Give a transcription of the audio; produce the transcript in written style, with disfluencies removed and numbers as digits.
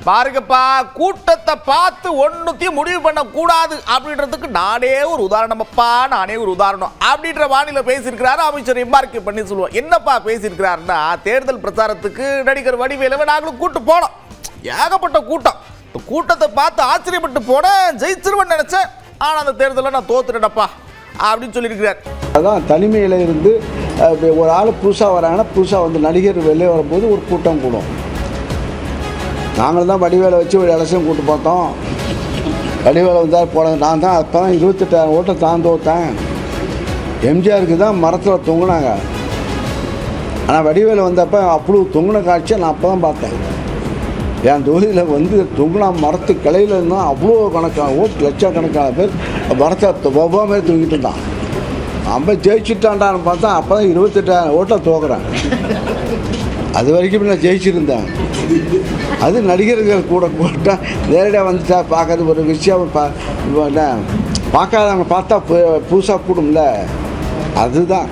பாருங்கப்பா, கூட்டத்தை பார்த்து ஒன்னுத்தையும் முடிவு பண்ண கூடாது அப்படின்றதுக்கு நானே ஒரு உதாரணம் அப்படின்ற வானிலை பேசியிருக்கிறாரு அமைச்சர் எம்ஆர்கே பன்னீர்செல்வம். என்னப்பா பேசியிருக்கிறாருன்னா, தேர்தல் பிரச்சாரத்துக்கு நடிகர் வடிவேலுவை நாங்களும் கூட்டு போனோம். ஏகப்பட்ட கூட்டம். இந்த கூட்டத்தை பார்த்து ஆச்சரியப்பட்டு போனேன், ஜெயிச்சிருவன் நினைச்சேன். ஆனால் அந்த தேர்தலில் நான் தோத்துட்டேன்ப்பா அப்படின்னு சொல்லியிருக்கிறார். அதான் தனிமையில் இருந்து ஒரு ஆள் புதுசாக வராங்கன்னா, புதுசாக வந்து நடிகர் வெளியே வரும்போது ஒரு கூட்டம் கூடும். நாங்கள் தான் வடிவேலை வச்சு ஒரு எலெக்ஷன் கூட்டு பார்த்தோம். வடிவேலை வந்தால் போட நான் தான் அப்போ தான் 28,000 ஓட்டை தான் தோத்தேன். எம்ஜிஆருக்கு தான் மரத்தில் தொங்குனாங்க. ஆனால் வடிவேலை வந்தப்போ அவ்வளோ தொங்குன காட்சியை நான் அப்போ தான் பார்த்தேன். என் தொகுதியில் வந்து தொங்குனா மரத்து கிளையில் இருந்தால் அவ்வளோ கணக்கான ஓட்டு, லட்சக்கணக்கான பேர் மரத்தை ஒவ்வொரு மாதிரி தூங்கிட்டு இருந்தான். நம்ம ஜெயிச்சுட்டான்டான்னு பார்த்தா அப்போ தான் 28,000 ஓட்டை தோக்குறேன். அது வரைக்கும் நான் ஜெயிச்சிருந்தேன். அது நடிகர்கள் கூட போட்டால் நேரடியாக வந்துட்டா பார்க்கறது ஒரு விஷயம். பார்க்காதவங்க பார்த்தா புதுசாக கூடும்ல, அதுதான்.